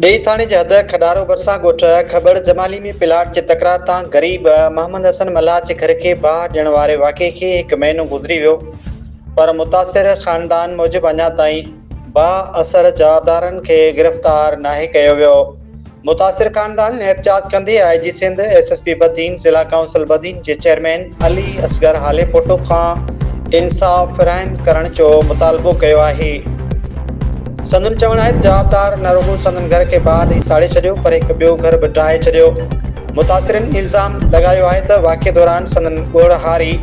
ॾेई थाणे जे हद खडारो भरिसां ॻोठ खबड़ जमाली में प्लाट जे तकरार तां ग़रीब मोहम्मद हसन मल्हा जे घर खे बाहि ॾियण वारे वाक़े खे 1 महीनो गुज़री वियो, पर मुतासिर ख़ानदान मूजिबि अञा ताईं बाअसर जवाबदारनि खे गिरफ़्तार नाहे कयो वियो। मुतासिर ख़ानदान एहतजाज कंदे आईजी सिंध एसएसपी बदीन ज़िला काउंसिल बदीन जे चेयरमैन अली असगर हाले फोटो खां इंसाफ़ फ़राहम करण जो मुतालबो कयो आहे। संदन चवण आहे जवाबदार न रुगो संदन घर के बाहि ॾेई साड़े छॾियो, पर हिकु ॿियो घर बि ढाहे छॾियो। मुतासिरनि इल्ज़ाम लॻायो आहे त वाक़े दौरान संदन ॻोड़हारी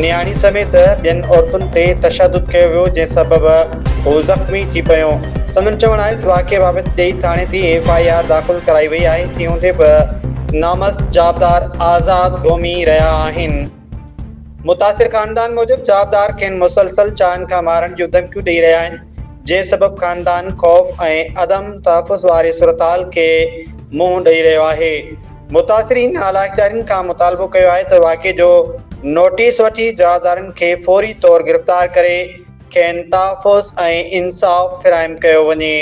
नियाणी समेत ॿियनि औरतुनि ते तशदुद कयो वियो, जंहिं सबबि हू ज़ख़्मी थी पियो। संदन चवण आहे त वाक़े बाबति ॾेई थाणे ते FIR दाख़िल कराई वई आहे। तीअं हूंदे बि नामज़द जवाबदार आज़ाद घुमी रहिया आहिनि। मुतासिर ख़ानदान मूजिबि जवाबदार खेनि मुसलसल चाहनि खां मारण जूं धमकियूं ॾेई रहिया आहिनि, जे सबबि ख़ानदान ख़ौफ़ ऐं अदम तहफ़ुज़ वारे सूरतहाल खे मुंहुं ॾेई रहियो आहे। मुतासिरीन अलाइक़दारनि खां मुतालबो कयो आहे त वाक़े जो नोटिस वठी जवाबदारनि खे फौरी तौर गिरफ़्तार करे खेनि तहफ़ुज़ ऐं इंसाफ़ फ़राहम कयो वञे।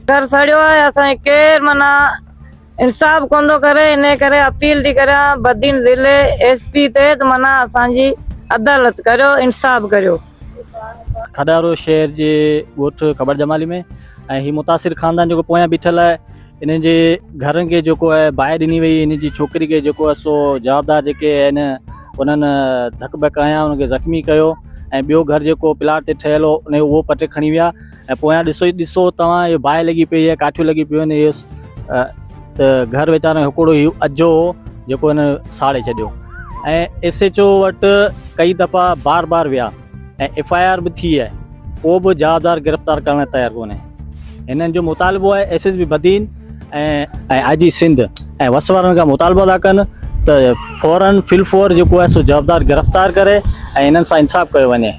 घर सड़ियो आहे, असांखे केरु माना इंसाफ़ कोन थो करे, इन करे अपील थी करियां बदीन ज़िले SP ते त माना असांजी अदालत करियो, इंसाफ़ करियो। खडारो शहर जे ॻोठ खबड़ जमाली में ऐं ही मुतासिर ख़ानदान जेको पोयां बीठल आहे, इन जे घरनि खे जेको आहे बाहि ॾिनी वई। इन जी छोकिरी खे जेको आहे सो जवाबदार जेके आहिनि उन्हनि धक बक हयां, उनखे ज़ख़्मी कयो ऐं ॿियो घर जेको प्लाट ते ठहियल हो उहो पटे खणी विया। ऐं पोयां ॾिसो तव्हां, इहो बाहि लॻी पई आहे, काठियूं लॻी पियूं आहिनि। इहो त घर वीचारा हिकिड़ो ई अजो हो जेको हिन साड़े छॾियो। ऐं SHO वटि कई दफ़ा बार बार विया ऐं FIR बि थी आहे, को बि जवाबदार गिरफ़्तार करण तयारु कोन्हे। हिननि जो मुतालबो आहे SSP बदीन ऐं IG सिंध ऐं वस वारनि खां मुतालबो था कनि त फ़ौरन फिलफौर जेको आहे सो जवाबदार गिरफ़्तार करे ऐं हिननि सां इंसाफ़ कयो वञे।